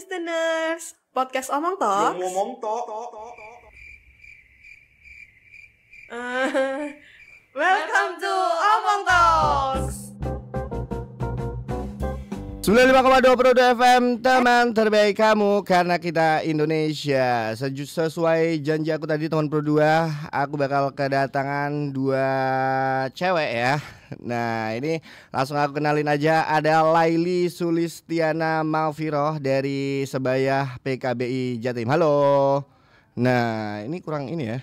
listeners, podcast Omong Talks. Ngomong tok. Welcome to Omong Talks. 95,2 Prodo FM, teman terbaik kamu karena kita Indonesia. Sesuai janji aku tadi teman Pro 2, aku bakal kedatangan 2 cewek ya. Nah ini langsung aku kenalin aja. Ada Laili Sulistiana Malviroh dari Sebaya PKBI Jatim. Halo. Nah ini kurang ini ya.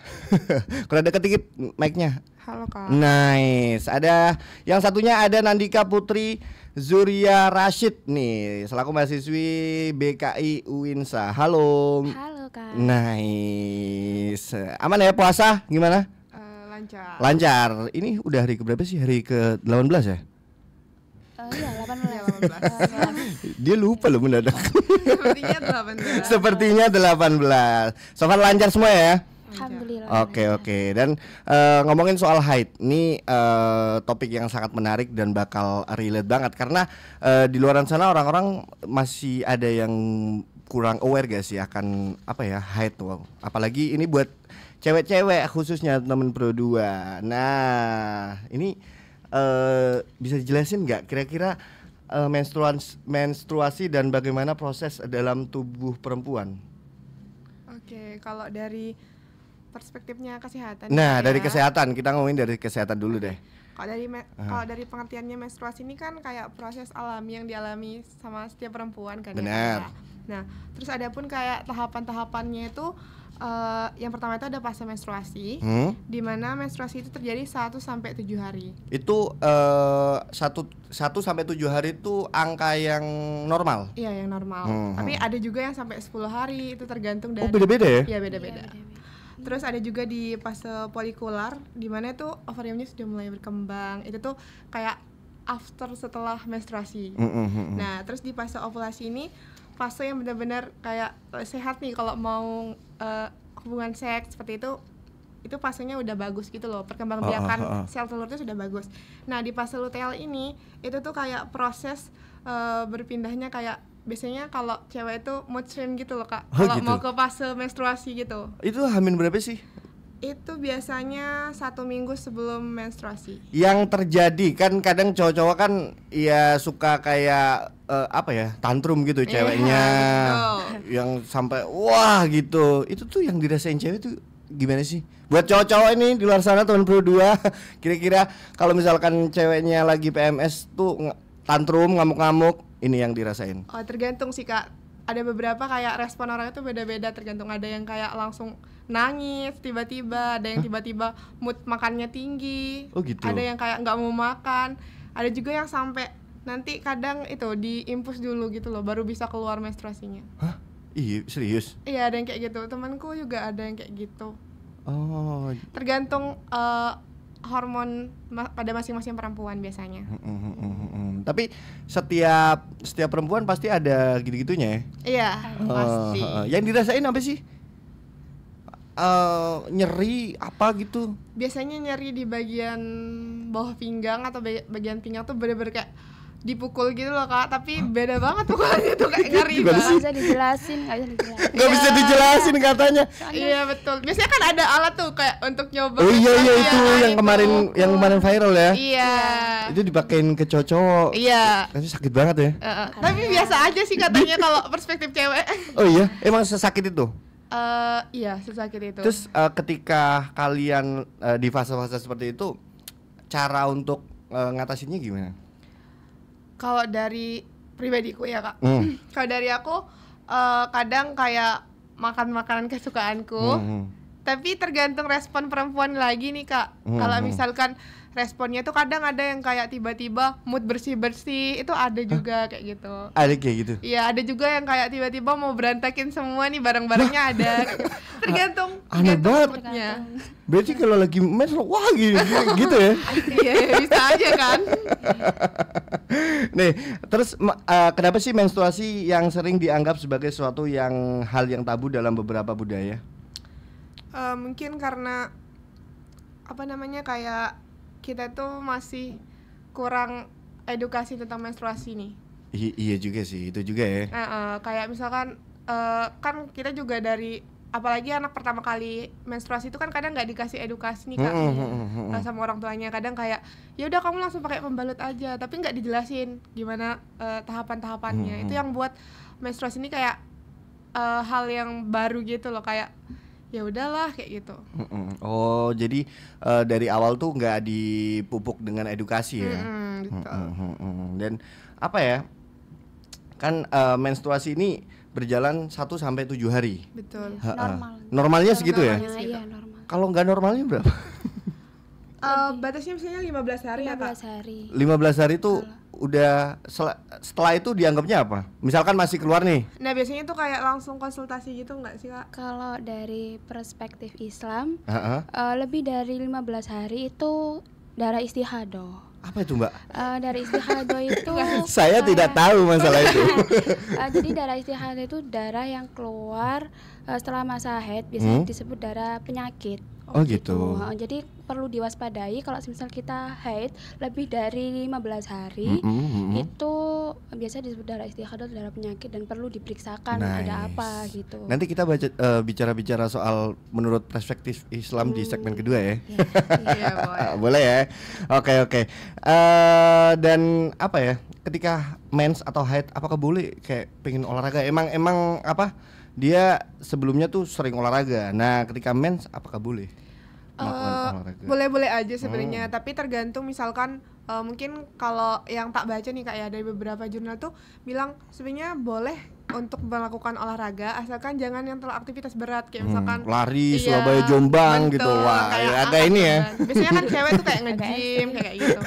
Kurang deket dikit mic-nya. Halo Kak. Nice. Ada yang satunya ada Nandika Putri Zuria Rashid nih, selaku mahasiswi BKI Uinsa. Halo. Halo Kak. Nice. Aman ya puasa? Gimana? Lancar. Lancar. Ini udah hari keberapa sih? Hari ke-18 ya? Iya 18. Dia lupa loh mendadak. Sepertinya 18. Sepertinya 18. So far lancar semua ya? Alhamdulillah. Oke. Dan ngomongin soal haid, ini topik yang sangat menarik dan bakal relate banget karena di luar sana orang-orang masih ada yang kurang aware gak sih akan apa ya haid tuh. Apalagi ini buat cewek-cewek khususnya temen Pro 2. Nah, ini bisa dijelasin nggak kira-kira menstruasi dan bagaimana proses dalam tubuh perempuan? Oke, kalau dari perspektifnya kesehatan. Nah, dari ya. kesehatan kita ngomongin dari kesehatan dulu deh. Kalau dari pengertiannya menstruasi ini kan kayak proses alami yang dialami sama setiap perempuan kan. Benar. Ya. Nah, terus ada pun kayak tahapan-tahapannya itu yang pertama itu ada fase menstruasi, di mana menstruasi itu terjadi 1 sampai 7 hari. Itu 1 sampai 7 hari itu angka yang normal. Iya, yang normal. Tapi ada juga yang sampai 10 hari, itu tergantung dari. Oh, beda-beda ya? Iya, beda-beda. Terus ada juga di fase folikular, di mana itu ovariumnya sudah mulai berkembang. Itu tuh kayak after setelah menstruasi. Nah, terus di fase ovulasi ini fase yang benar-benar kayak sehat nih kalau mau hubungan seks seperti itu fasenya udah bagus gitu loh, perkembangbiakan sel telur itu sudah bagus. Nah, di fase luteal ini itu tuh kayak proses berpindahnya kayak biasanya kalau cewek itu mood swing gitu loh Kak, kalau gitu? mau ke fase menstruasi gitu. Itu hamil berapa sih? Itu biasanya 1 minggu sebelum menstruasi. Yang terjadi kan kadang cowok-cowok kan ya suka kayak apa ya tantrum gitu ceweknya, yang sampai wah gitu. Itu tuh yang dirasain cewek tuh gimana sih? Buat cowok-cowok ini di luar sana teman Pro 2, kira-kira kalau misalkan ceweknya lagi PMS tuh tantrum, ngamuk-ngamuk, ini yang dirasain. Oh, tergantung sih Kak. Ada beberapa kayak respon orang itu beda-beda, tergantung. Ada yang kayak langsung nangis tiba-tiba, ada yang tiba-tiba mood makannya tinggi. Oh gitu. Ada yang kayak nggak mau makan. Ada juga yang sampai nanti kadang itu diinfus dulu gitu loh, baru bisa keluar menstruasinya. Hah? Iya, serius? Iya, ada yang kayak gitu. Temanku juga ada yang kayak gitu. Oh. Tergantung hormon pada masing-masing perempuan biasanya. Tapi setiap perempuan pasti ada gitu-gitunya ya? Iya, pasti. Yang dirasain apa sih? Nyeri apa gitu? Biasanya nyeri di bagian bawah pinggang atau bagian pinggang tuh bener-bener kayak dipukul gitu loh Kak, tapi beda banget pukulannya tuh kayak ngeri banget. Nggak bisa dijelasin. Nggak bisa dijelasin katanya. Iya betul. Biasanya kan ada alat tuh kayak untuk nyoba. Oh iya itu yang itu. kemarin viral ya. Iya. Itu dipakein ke cowok. Iya. Kasih sakit banget ya. Tapi biasa aja sih katanya kalau perspektif cewek. Oh iya, emang sesakit itu. Iya, sesakit itu. Terus ketika kalian di fase-fase seperti itu, cara untuk ngatasinnya gimana? Kalau dari pribadiku ya Kak, kalau dari aku kadang kayak makan makanan kesukaanku, tapi tergantung respon perempuan lagi nih Kak. Kalau misalkan responnya tuh kadang ada yang kayak tiba-tiba mood bersih-bersih, itu ada juga kayak gitu. Ada kayak gitu? Iya, ada juga yang kayak tiba-tiba mau berantakin semua nih barang-barangnya ada. Tergantung banget. moodnya. Berarti kalau lagi mens wah gitu ya? Iya, bisa aja kan. Nih, terus kenapa sih menstruasi yang sering dianggap sebagai suatu hal yang tabu dalam beberapa budaya? Mungkin karena kayak kita tuh masih kurang edukasi tentang menstruasi nih. Iya juga sih, itu juga ya. Kayak misalkan kan kita juga dari, apalagi anak pertama kali menstruasi itu kan kadang nggak dikasih edukasi nih Kak, sama orang tuanya. Kadang kayak ya udah kamu langsung pakai pembalut aja, tapi nggak dijelasin gimana tahapan-tahapannya. Itu yang buat menstruasi ini kayak hal yang baru gitu loh, kayak ya udahlah kayak gitu. Oh, jadi dari awal tuh nggak dipupuk dengan edukasi ya. Gitu. Dan apa ya? Kan menstruasi ini berjalan 1 sampai 7 hari. Betul. Normal. Normalnya segitu ya? Iya, normal. Kalau nggak normalnya berapa? Batasnya misalnya 15 hari ya Kak. 15 hari. 15 hari itu udah setelah itu dianggapnya apa? Misalkan masih keluar nih. Nah biasanya tuh kayak langsung konsultasi gitu nggak sih Kak? Kalau dari perspektif Islam, Heeh. lebih dari 15 hari itu darah istihadah. Apa itu, Mbak? Dari istihadah itu Saya tidak tahu masalah itu. jadi darah istihadah itu darah yang keluar setelah masa haid, biasanya disebut darah penyakit. Oh gitu. Jadi perlu diwaspadai kalau misal kita haid lebih dari 15 hari, itu biasa disebut darah istihadah, darah penyakit, dan perlu diperiksakan ada apa gitu. Nanti kita bicara-bicara soal menurut perspektif Islam di segmen kedua ya. Iya boleh. Boleh ya. Oke. Dan apa ya? Ketika mens atau haid, apakah boleh kayak pengen olahraga? Emang apa? Dia sebelumnya tuh sering olahraga. Nah, ketika mens apakah boleh melakukan olahraga? Boleh-boleh aja sebenarnya, tapi tergantung. Misalkan mungkin kalau yang tak baca nih Kak ya, dari beberapa jurnal tuh bilang sebenarnya boleh untuk melakukan olahraga asalkan jangan yang terlalu aktivitas berat, kayak misalkan lari Surabaya Jombang gitu. Wah, agak ini ya. Biasanya kan cewek tuh kayak nge-gym kayak gitu.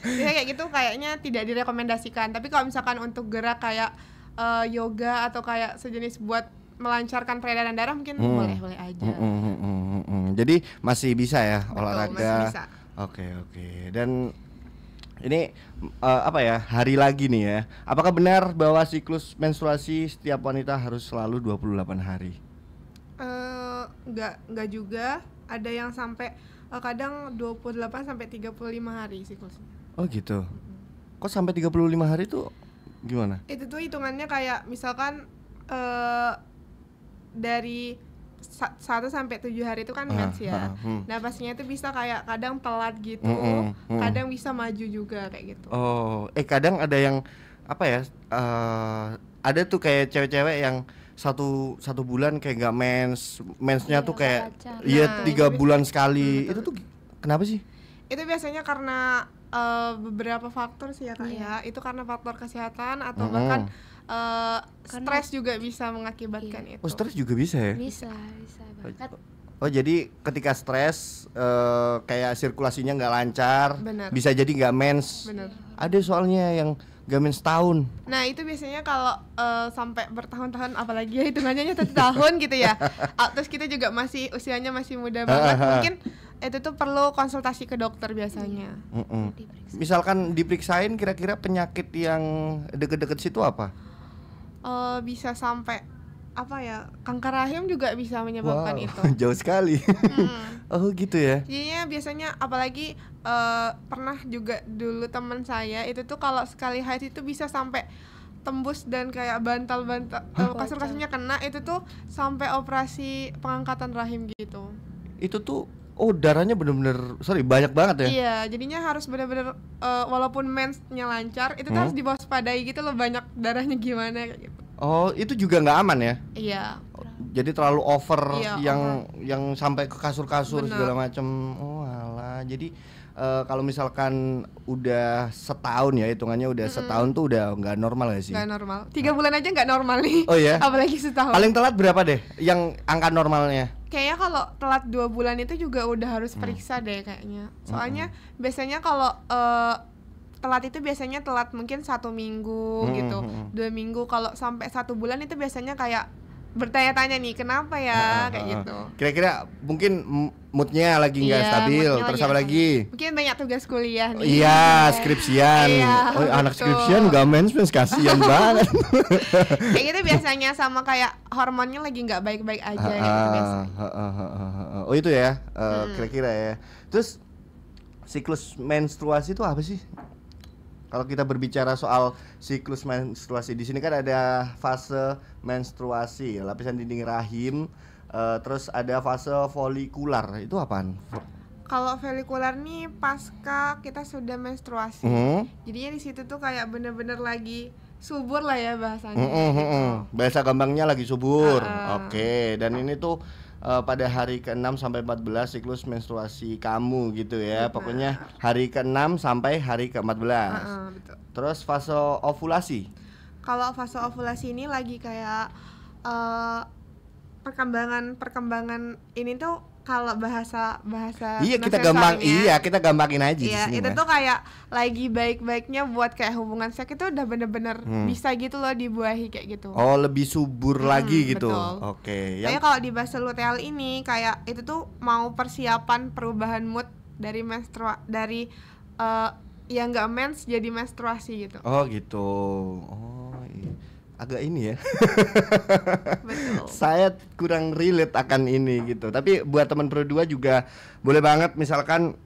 Biasanya kayak gitu kayaknya tidak direkomendasikan. Tapi kalau misalkan untuk gerak kayak yoga atau kayak sejenis buat melancarkan peredaran darah mungkin boleh aja. Jadi masih bisa ya. Betul, olahraga. masih bisa. Oke. Dan ini apa ya, hari lagi nih ya. Apakah benar bahwa siklus menstruasi setiap wanita harus selalu 28 hari? Enggak juga. Ada yang sampai kadang 28 sampai 35 hari siklusnya. Oh gitu. Kok sampai 35 hari tuh gimana? Itu tuh hitungannya kayak misalkan dari 1 sampai 7 hari itu kan mens ya. Nah pastinya itu bisa kayak kadang telat gitu, kadang bisa maju juga kayak gitu. Oh, kadang ada yang apa ya? Ada tuh kayak cewek-cewek yang satu bulan kayak nggak mensnya tuh kayak Nah, 3 bulan sekali. Itu tuh kenapa sih? Itu biasanya karena beberapa faktor sih ya Kak ya. Itu karena faktor kesehatan atau bahkan stres juga bisa mengakibatkan itu. Oh, stres juga bisa ya? Bisa banget. Oh, jadi ketika stres kayak sirkulasinya nggak lancar, Bener. bisa jadi nggak mens. Bener. Ada soalnya yang nggak mens tahun. Nah itu biasanya kalau sampai bertahun-tahun, apalagi ya hitungannya 1 tahun gitu ya. Terus kita juga usianya masih muda banget, mungkin itu tuh perlu konsultasi ke dokter biasanya. Misalkan diperiksain kira-kira penyakit yang deket-deket situ apa? Bisa sampai apa ya, kanker rahim juga bisa menyebabkan itu. Jauh sekali. Oh gitu ya. Jadinya biasanya apalagi pernah juga dulu teman saya itu tuh kalau sekali haid itu bisa sampai tembus dan kayak bantal-bantal kasur-kasurnya kena, itu tuh sampai operasi pengangkatan rahim gitu. Itu tuh darahnya bener-bener banyak banget ya. Iya, jadinya harus bener-bener walaupun mensnya lancar itu tuh harus diwaspadai gitu loh, banyak darahnya gimana kayak gitu. Oh, itu juga nggak aman ya? Iya. Jadi terlalu over, Iya, yang sampai ke kasur-kasur Bener. segala macam. Oh alah. Jadi kalau misalkan udah setahun ya, hitungannya udah setahun tuh udah nggak normal ya sih? Nggak normal. 3 bulan aja nggak normal nih. Oh ya? Apalagi setahun. Paling telat berapa deh yang angka normalnya? Kayaknya kalau telat 2 bulan itu juga udah harus periksa deh kayaknya. Soalnya biasanya kalau telat itu biasanya telat mungkin 1 minggu gitu, 2 minggu. Kalau sampai 1 bulan itu biasanya kayak bertanya-tanya nih kenapa ya kayak gitu. Kira-kira mungkin moodnya lagi nggak Iya, stabil, moodnya terus lagi apa nggak lagi? Mungkin banyak tugas kuliah nih. Iya, skripsian. Iya, Oh, anak betul. skripsian nggak mens kasihan banget. Kayak gitu biasanya, sama kayak hormonnya lagi nggak baik-baik aja gitu biasanya. Oh itu ya, kira-kira ya. Terus siklus menstruasi itu apa sih? Kalau kita berbicara soal siklus menstruasi, di sini kan ada fase menstruasi, lapisan dinding rahim, terus ada fase folikular. Itu apaan? Kalau folikular nih pasca kita sudah menstruasi. Jadinya di situ tuh kayak bener-bener lagi subur lah ya bahasanya. Gitu. Bahasa gampangnya lagi subur. Oke, dan ini tuh pada hari ke-6 sampai 14 siklus menstruasi kamu gitu ya. Pokoknya hari ke-6 sampai hari ke-14. Betul. Terus fase ovulasi. Kalau fase ovulasi ini lagi kayak perkembangan ini tuh kalau bahasa Iya, kita gampangin aja di sini. Itu tuh kayak lagi baik-baiknya buat kayak hubungan seks itu udah bener-bener bisa gitu loh dibuahi kayak gitu. Oh, lebih subur lagi gitu. Betul. Oke. Kayak kalau di bahasa luteal ini kayak itu tuh mau persiapan perubahan mood dari yang nggak mens jadi menstruasi gitu. Oh gitu. Oh iya. Agak ini ya. Betul. Saya kurang relate akan ini gitu. Tapi buat teman Pro 2 juga boleh banget misalkan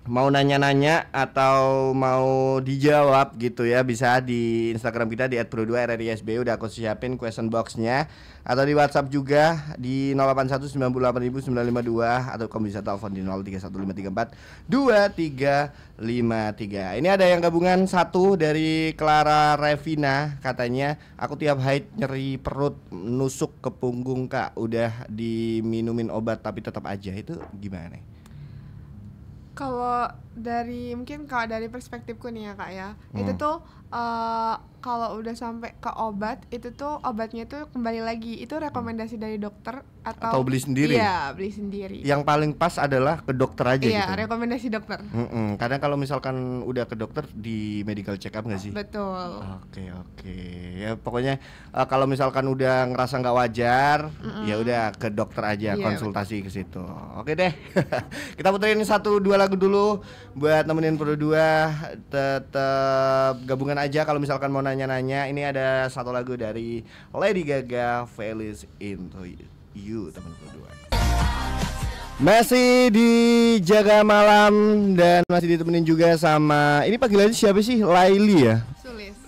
mau nanya-nanya atau mau dijawab gitu ya, bisa di Instagram kita di @pro2rrisb, udah aku siapin question box-nya, atau di WhatsApp juga di 08198952, atau kamu bisa telepon di 0315342353. Ini ada yang gabungan satu dari Clara Revina, katanya aku tiap haid nyeri perut, nusuk ke punggung kak, udah diminumin obat tapi tetap aja, itu gimana? Kalau dari perspektifku nih ya kak ya, itu tuh kalau udah sampai ke obat itu tuh obatnya tuh kembali lagi itu rekomendasi dari dokter atau beli sendiri? Iya, beli sendiri. Yang paling pas adalah ke dokter aja gitu. Iya, rekomendasi dokter. Karena kalau misalkan udah ke dokter di medical check up nggak sih? Betul. Oke. Ya pokoknya kalau misalkan udah ngerasa nggak wajar, ya udah ke dokter aja, konsultasi ke situ. Oke deh. Kita puterin 1-2 lagu dulu buat nemenin Pro 2. Tetap gabungan aja kalau misalkan mau nanya-nanya. Ini ada satu lagu dari Lady Gaga, Feliz Into You, teman Pro 2. Masih di Jaga Malam dan masih ditemenin juga sama, ini panggilannya siapa sih? Laili ya?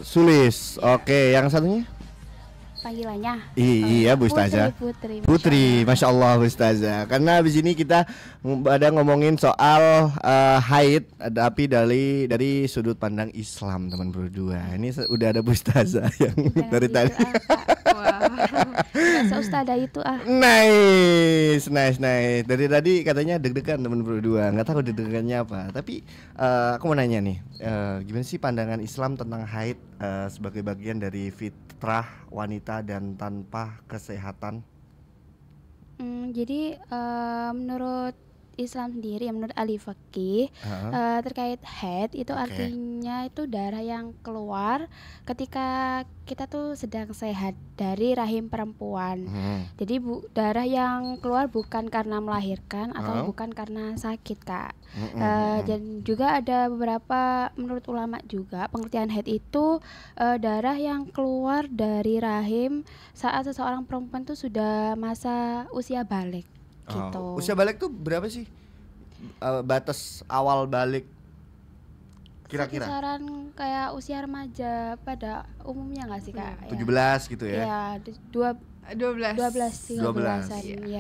Sulis. Oke, yang satunya? Panggilannya iya Bu Ustazah. Putri, Masya Allah Bu Ustazah. Karena abis ini kita ada ngomongin soal haid, tapi dari sudut pandang Islam, teman berdua. Ini udah ada Bu Ustazah yang dari tadi. Bahasa Ustazah itu Nice. Dari tadi katanya deg-degan teman berdua. Nggak tahu deg-degannya apa. Tapi aku mau nanya nih, gimana sih pandangan Islam tentang haid sebagai bagian dari fitrah wanita dan tanpa kesehatan? Jadi menurut Islam sendiri, menurut ahli fikih, terkait haid itu artinya itu darah yang keluar ketika kita tuh sedang sehat dari rahim perempuan. Jadi darah yang keluar bukan karena melahirkan atau bukan karena sakit, Kak. Dan juga ada beberapa menurut ulama juga pengertian haid itu darah yang keluar dari rahim saat seseorang perempuan tuh sudah masa usia balik. Gitu. Usia balik tuh berapa sih? Batas awal balik kira-kira? Kisaran kayak usia remaja pada umumnya nggak sih Kak? 17 gitu ya? Iya,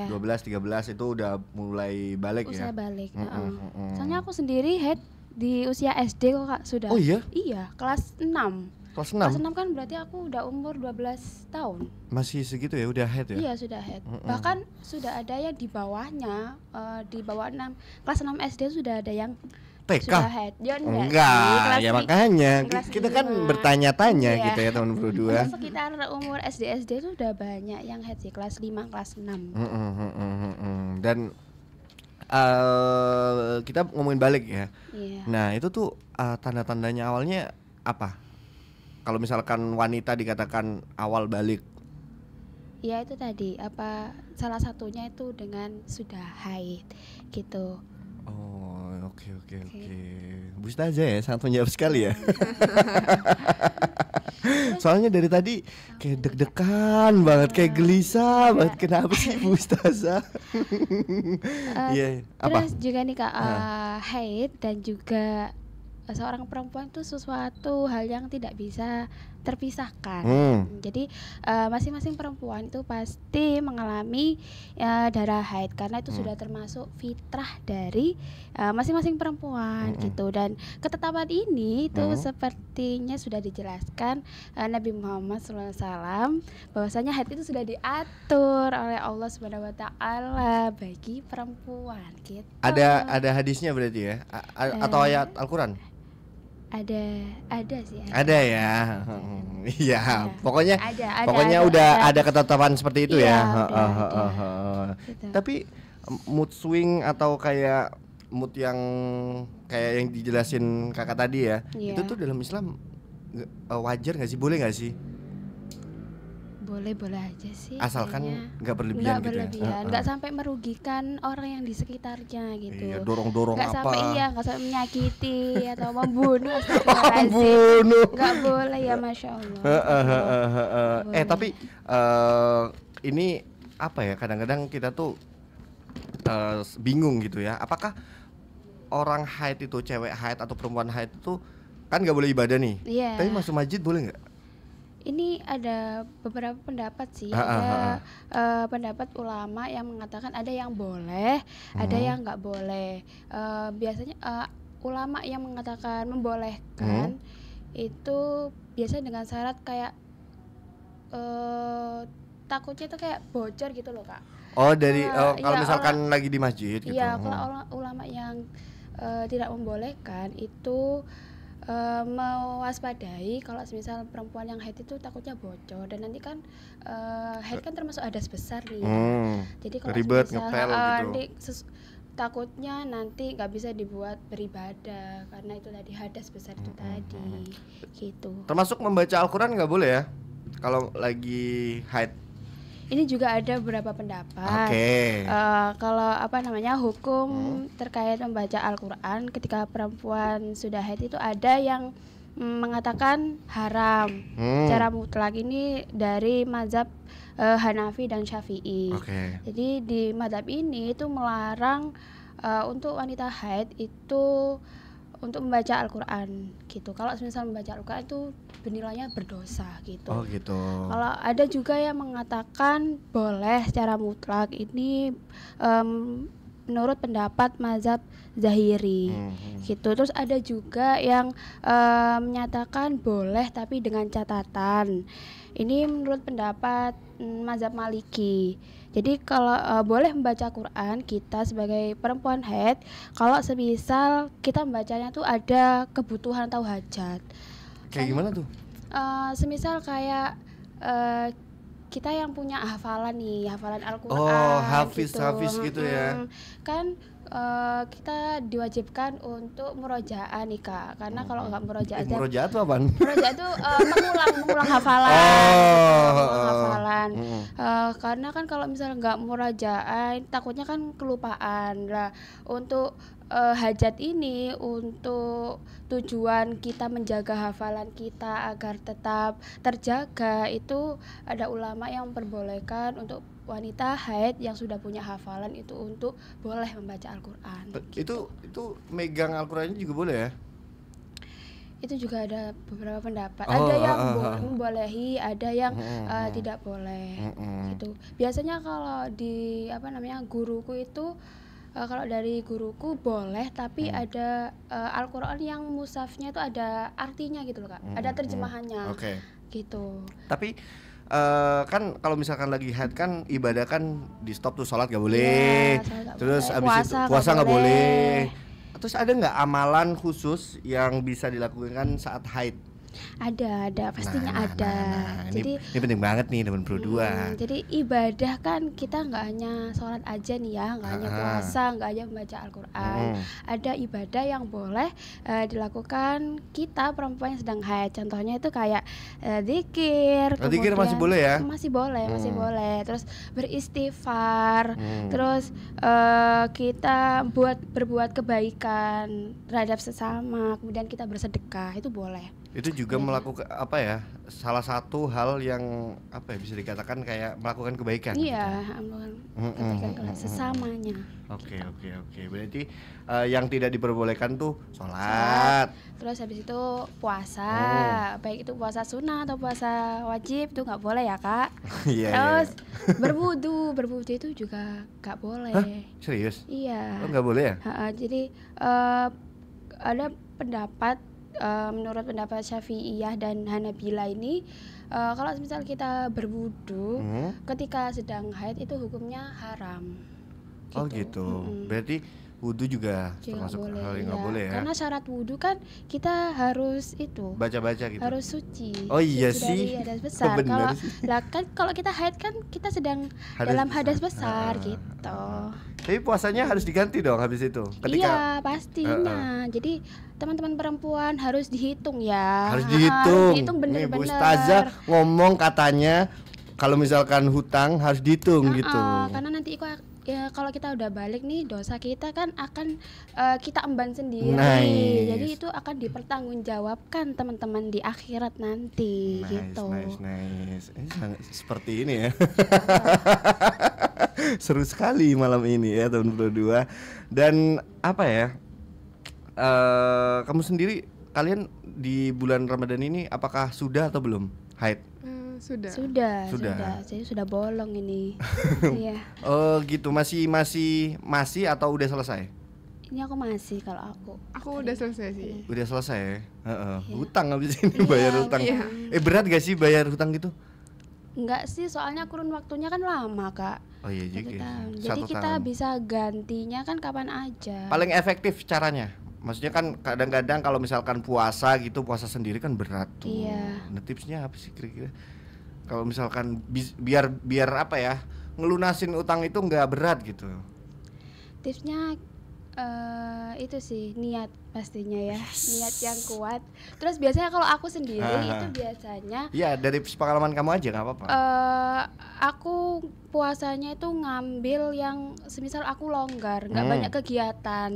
12-13 itu udah mulai balik usia ya? Balik. Soalnya aku sendiri haid di usia SD kok Kak, sudah. Oh iya? Iya, kelas 6. Kelas 6? Kelas 6 kan berarti aku udah umur 12 tahun. Masih segitu ya, udah haid ya? Iya, sudah haid. Bahkan sudah ada yang di bawahnya, di bawah 6. Kelas 6 SD sudah ada yang TK? sudah haid. Ya, enggak, ya makanya kita kan bertanya-tanya gitu ya teman berdua. Sekitar umur SD itu udah banyak yang haid sih, kelas 5, kelas 6. Dan kita ngomongin balik ya. Nah itu tuh tanda-tandanya awalnya apa? Kalau misalkan wanita dikatakan awal balik? Ya itu tadi, salah satunya itu dengan sudah haid gitu. Oh oke. Bu Ustazah ya, sangat menjawab sekali ya. Soalnya dari tadi kayak deg-degan banget, kayak gelisah banget. Kenapa sih Bu Ustazah? Terus juga nih Kak, haid dan juga seorang perempuan itu sesuatu hal yang tidak bisa terpisahkan. Jadi masing-masing perempuan itu pasti mengalami darah haid karena itu sudah termasuk fitrah dari masing-masing perempuan gitu. Dan ketetapan ini itu sepertinya sudah dijelaskan Nabi Muhammad SAW bahwasanya haid itu sudah diatur oleh Allah Subhanahu wa taala bagi perempuan gitu. Ada hadisnya berarti ya? Atau ayat Al-Qur'an? Ada sih. Ada ya. Iya, pokoknya ada, udah ada ketetapan seperti itu iya, ya. Gitu. Tapi mood swing atau kayak mood yang kayak yang dijelasin kakak tadi ya, Iya. itu tuh dalam Islam wajar nggak sih? Boleh nggak sih? Boleh aja sih. Asalkan kayaknya. nggak berlebihan Nggak gitu berlebihan, ya. nggak sampai merugikan orang yang di sekitarnya gitu. Iya, dorong-dorong Nggak apa? sampai nggak sampai menyakiti atau membunuh. Astagfirullahaladzim. Membunuh. Nggak boleh ya, Masya Allah. Boleh. Tapi ini apa ya? Kadang-kadang kita tuh bingung gitu ya. Apakah orang haid itu, cewek haid atau perempuan haid itu kan nggak boleh ibadah nih? Iya. Tapi masuk masjid boleh nggak? Ini ada beberapa pendapat sih. Ada pendapat ulama yang mengatakan ada yang boleh, ada yang nggak boleh. Biasanya ulama yang mengatakan membolehkan itu biasanya dengan syarat kayak takutnya itu kayak bocor gitu loh, Kak. Oh, dari kalau ya, misalkan lagi di masjid gitu. Iya, kalau ulama yang tidak membolehkan itu mewaspadai kalau misal perempuan yang haid itu takutnya bocor dan nanti kan haid kan termasuk hadas besar nih. Jadi kalau ribet, misal ngepel gitu. nanti takutnya nanti nggak bisa dibuat beribadah karena itu tadi hadas besar itu tadi gitu. Termasuk membaca Al-Qur'an nggak boleh ya? Kalau lagi haid. Ini juga ada beberapa pendapat. Oke. Kalau hukum terkait membaca Al-Quran ketika perempuan sudah haid itu ada yang mengatakan haram secara mutlak. Ini dari mazhab Hanafi dan Syafi'i. Jadi di mazhab ini itu melarang untuk wanita haid itu untuk membaca Al-Quran gitu. Kalau misal membaca Al-Quran itu bernilainya berdosa gitu. Oh gitu. Kalau ada juga yang mengatakan boleh secara mutlak, ini menurut pendapat mazhab Zahiri gitu. Terus ada juga yang menyatakan boleh tapi dengan catatan. Ini menurut pendapat mazhab Maliki. Jadi kalau boleh membaca Quran kita sebagai perempuan haid kalau semisal kita membacanya tuh ada kebutuhan atau hajat. Kayak gimana tuh? Semisal kayak kita yang punya hafalan nih, hafalan Al-Quran. Oh, hafiz gitu ya. Kan kita diwajibkan untuk murojaah nih Kak, karena kalau nggak murojaah murojaah itu apaan? Murojaah itu mengulang hafalan. Mengulang hafalan. Karena kan kalau misalnya nggak murojaah takutnya kan kelupaan lah. Untuk hajat ini untuk tujuan kita menjaga hafalan kita agar tetap terjaga, itu ada ulama yang memperbolehkan untuk wanita haid yang sudah punya hafalan itu untuk boleh membaca Al-Quran. Itu megang Al-Qurannya juga boleh ya? Itu juga ada beberapa pendapat. Ada yang membolehi, ada yang tidak boleh. Gitu. Biasanya kalau di guruku itu kalau dari guruku boleh, tapi ada Al-Quran yang mushafnya itu ada artinya gitu loh Kak. Ada terjemahannya. Gitu. Tapi kan kalau misalkan lagi haid kan ibadah kan di stop tuh, sholat gak boleh, terus abis itu puasa gak boleh. Terus ada nggak amalan khusus yang bisa dilakukan saat haid? Ada pastinya ada. Jadi ini penting banget nih teman berdua. Jadi ibadah kan kita nggak hanya sholat aja nih ya, nggak hanya puasa, nggak hanya membaca Al-Quran. Ada ibadah yang boleh dilakukan kita perempuan yang sedang haid. Contohnya itu kayak zikir. Zikir masih boleh ya? Masih boleh. Terus beristighfar. Terus kita berbuat kebaikan terhadap sesama. Kemudian kita bersedekah, itu boleh. Itu juga melakukan apa ya? Salah satu hal yang apa ya bisa dikatakan kayak melakukan kebaikan. Iya, melakukan kebaikan sesamanya. Oke. Berarti yang tidak diperbolehkan tuh sholat. Terus habis itu puasa, baik itu puasa sunnah atau puasa wajib itu nggak boleh ya kak. Terus berwudu itu juga nggak boleh. Hah? Serius? Iya. Oh nggak boleh ya? Jadi ada pendapat menurut pendapat Syafi'iyah dan Hanabila ini kalau misal kita berwudu ketika sedang haid itu hukumnya haram. Oh gitu. Berarti wudu juga termasuk hal yang nggak boleh ya? Karena syarat wudu kan kita harus itu baca-baca gitu. Harus suci. Oh iya suci sih. Dari hadas besar. Kalau kita haid kan kita sedang dalam hadas besar gitu. Tapi puasanya harus diganti dong habis itu. Iya pastinya. Jadi teman-teman perempuan harus dihitung ya. Harus dihitung. Dihitung bener-bener. Bu Ustazah ngomong katanya kalau misalkan hutang harus dihitung gitu. Karena nanti ya kalau kita udah balik nih dosa kita kan akan kita emban sendiri. Nice. Jadi itu akan dipertanggungjawabkan teman-teman di akhirat nanti gitu. Nice. Seperti ini ya. Seru sekali malam ini ya tahun 22. Dan apa ya? Kamu sendiri kalian di bulan Ramadan ini apakah sudah atau belum haid? Sudah. Jadi sudah bolong ini. Iya. Oh gitu, masih atau udah selesai? Ini aku masih kalau aku. Aku udah selesai sih. Udah selesai ya? Hutang habis ini bayar hutang. Berat gak sih bayar hutang gitu? Enggak sih, soalnya kurun waktunya kan lama kak. Oh iya juga. Jadi kita bisa gantinya kan kapan aja. Paling efektif caranya? Maksudnya kan kadang-kadang kalau misalkan puasa gitu, puasa sendiri kan berat tuh. Iya. Nah tipsnya apa sih kira-kira? Kalau misalkan biar apa ya, ngelunasin utang itu nggak berat gitu. Tipsnya itu sih niat pastinya ya. Niat yang kuat. Terus biasanya kalau aku sendiri itu biasanya dari pengalaman kamu aja nggak apa-apa. Aku puasanya itu ngambil yang semisal aku longgar, nggak banyak kegiatan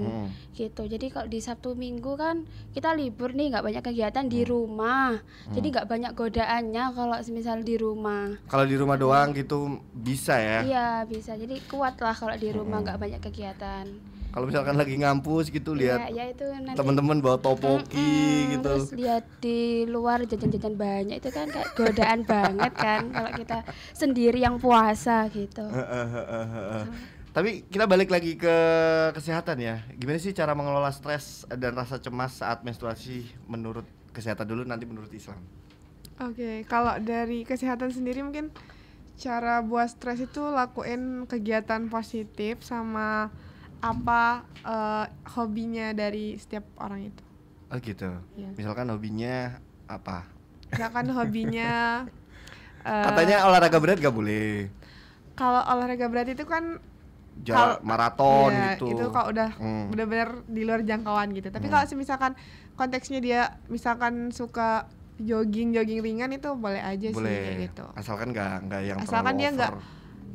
gitu. Jadi kalau di Sabtu Minggu kan kita libur nih, nggak banyak kegiatan di rumah. Jadi nggak banyak godaannya kalau semisal di rumah. Kalau di rumah doang gitu bisa ya? Iya bisa. Jadi kuat lah kalau di rumah nggak banyak kegiatan. Kalau misalkan lagi ngampus gitu lihat ya itu teman-teman bawa topoki gitu. Terus lihat di luar jajan-jajan banyak itu kan kayak godaan banget kan kalau kita sendiri yang puasa gitu. Tapi kita balik lagi ke kesehatan ya. Gimana sih cara mengelola stres dan rasa cemas saat menstruasi menurut kesehatan dulu, nanti menurut Islam? Oke, kalau dari kesehatan sendiri mungkin cara buat stres itu lakuin kegiatan positif sama apa hobinya dari setiap orang itu. Oh gitu. Ya. Misalkan hobinya apa? Misalkan hobinya katanya olahraga berat gak boleh. Kalau olahraga berat itu kan maraton ya, gitu. itu kalau udah benar-benar di luar jangkauan gitu. Tapi kalau misalkan konteksnya dia misalkan suka jogging ringan itu boleh aja boleh. Sih kayak gitu. Asalkan nggak yang asalkan dia nggak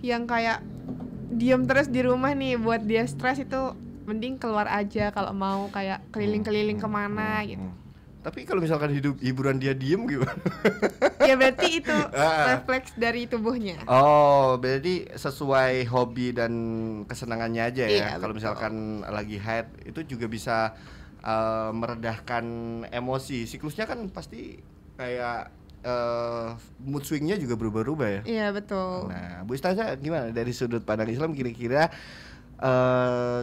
yang kayak diem terus di rumah nih, buat dia stres itu mending keluar aja kalau mau kayak keliling-keliling kemana gitu. Tapi kalau misalkan hiburan dia diem gimana? Ya berarti itu refleks dari tubuhnya. Oh, berarti sesuai hobi dan kesenangannya aja ya. Iya, kalau misalkan lagi haid itu juga bisa meredahkan emosi. Siklusnya kan pasti kayak mood swingnya juga berubah-ubah ya. Iya betul. Nah, Bu Ustazah gimana dari sudut pandang Islam kira-kira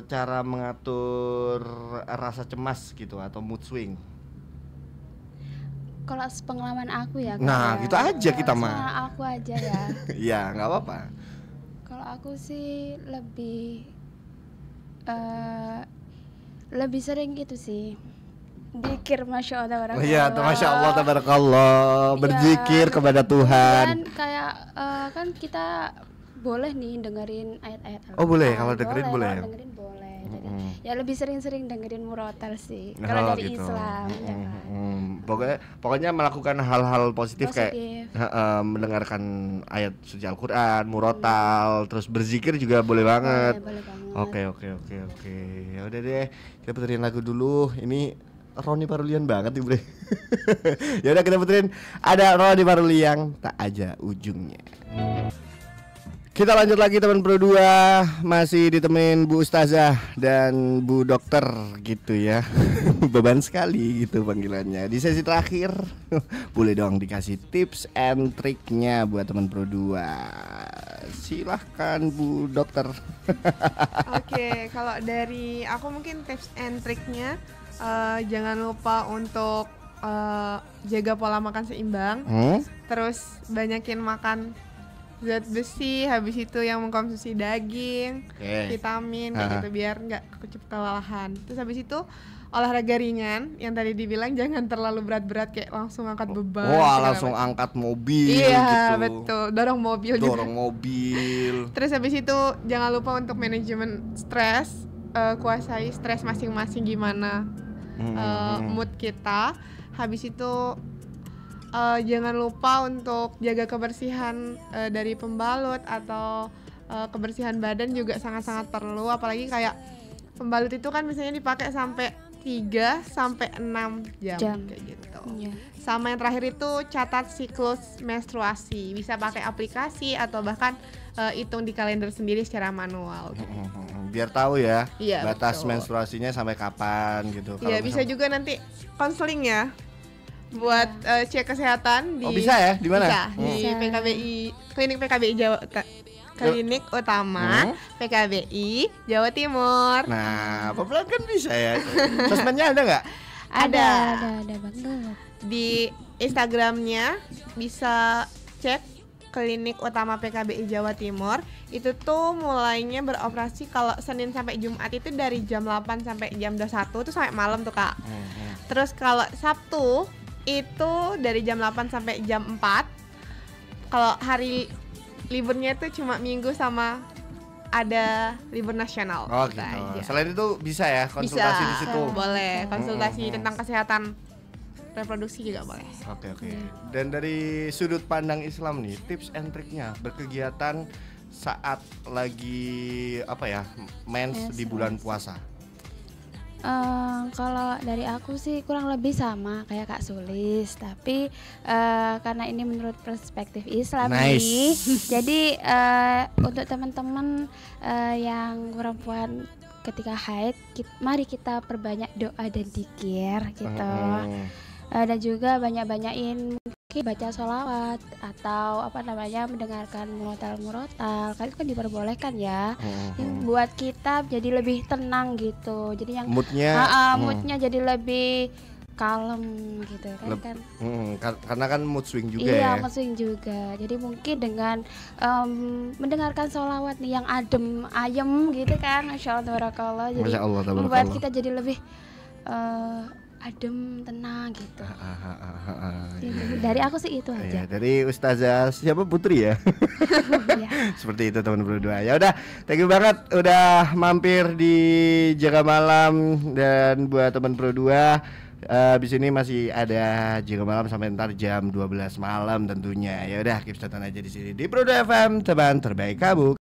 cara mengatur rasa cemas gitu atau mood swing? Kalau pengalaman aku ya. Nah, gitu aja kita mah. Pengalaman aku aja ya. Iya, nggak apa-apa. Kalau aku sih lebih sering gitu sih. Zikir, masya Allah, tabarakallah. Iya, masya Allah, tabarakallah. Berzikir kepada Tuhan. Dan kayak kan kita boleh nih dengerin ayat-ayat Al-Quran. Oh boleh, kalau dengerin boleh. Kalau dengerin boleh. Ya lebih sering-sering dengerin murotal sih. Kalau dari gitu. Islam. Ya kan? Pokoknya melakukan hal-hal positif. Kayak mendengarkan ayat suci Al-Quran, murotal, terus berzikir juga boleh banget. Boleh banget. Oke. Ya udah deh, kita puterin lagu dulu. Ini Roni Parulian banget nih, Bre. Ya udah kita puterin ada Roni Parulian tak aja ujungnya. Kita lanjut lagi teman Pro 2, masih ditemenin Bu Ustazah dan Bu Dokter gitu ya. Beban sekali gitu panggilannya. Di sesi terakhir boleh dong dikasih tips and triknya buat teman Pro 2. Silahkan Bu Dokter. Oke, kalau dari aku mungkin tips and triknya jangan lupa untuk jaga pola makan seimbang. Terus banyakin makan zat besi, habis itu yang mengkonsumsi daging, vitamin kayak gitu biar nggak cepat kelelahan. Terus habis itu olahraga ringan yang tadi dibilang jangan terlalu berat-berat kayak langsung angkat beban. Wah, langsung angkat mobil iya, gitu. betul. Dorong mobil juga. Dorong mobil. Terus habis itu jangan lupa untuk manajemen stres, kuasai stres masing-masing gimana mood kita. Habis itu jangan lupa untuk jaga kebersihan dari pembalut atau kebersihan badan juga sangat-sangat perlu, apalagi kayak pembalut itu kan misalnya dipakai sampai 3 sampai 6 jam kayak gitu. Sama yang terakhir itu catat siklus menstruasi, bisa pakai aplikasi atau bahkan hitung di kalender sendiri secara manual. Biar tahu ya, batas betul. menstruasinya sampai kapan gitu. Iya, bisa juga nanti konseling ya. Buat cek kesehatan di bisa ya? Di mana? Bisa, di PKBI, klinik PKBI Jawa Klinik Utama PKBI Jawa Timur. Nah, pelan kan bisa ya. Sosmednya ada nggak? Ada banget. di Instagramnya bisa cek Klinik Utama PKBI Jawa Timur. Itu tuh mulainya beroperasi kalau Senin sampai Jumat itu dari jam 8 sampai jam 21 tuh sampai malam tuh Kak. Terus kalau Sabtu itu dari jam 8 sampai jam 4. Kalau hari liburnya itu cuma Minggu sama ada libur nasional. Oh gitu. Aja. Selain itu bisa ya konsultasi di situ. Boleh, konsultasi tentang kesehatan reproduksi juga boleh. Oke. Dan dari sudut pandang Islam nih, tips and triknya berkegiatan saat lagi mens di bulan puasa. Kalau dari aku sih kurang lebih sama kayak Kak Sulis, tapi karena ini menurut perspektif Islam nih, jadi untuk teman-teman yang perempuan ketika haid, mari kita perbanyak doa dan dzikir gitu. Dan juga banyak-banyakin mungkin baca sholawat atau mendengarkan murotal kan itu kan diperbolehkan ya. Buat kita jadi lebih tenang gitu, jadi yang moodnya jadi lebih kalem gitu kan. Karena kan mood swing juga iya, mood swing juga. Jadi mungkin dengan mendengarkan sholawat nih yang ayem gitu kan, Masya Allah tabarakallah, jadi membuat kita jadi lebih adem, tenang gitu. Dari aku sih itu aja. Dari Ustazah siapa, Putri ya? Seperti itu teman berdua. Ya udah, thank you banget udah mampir di Jaga Malam. Dan buat teman Pro 2, di sini masih ada Jaga Malam sampai ntar jam 12 malam tentunya. Ya udah, keep stay aja di sini di Pro 2 FM, teman terbaik kamu.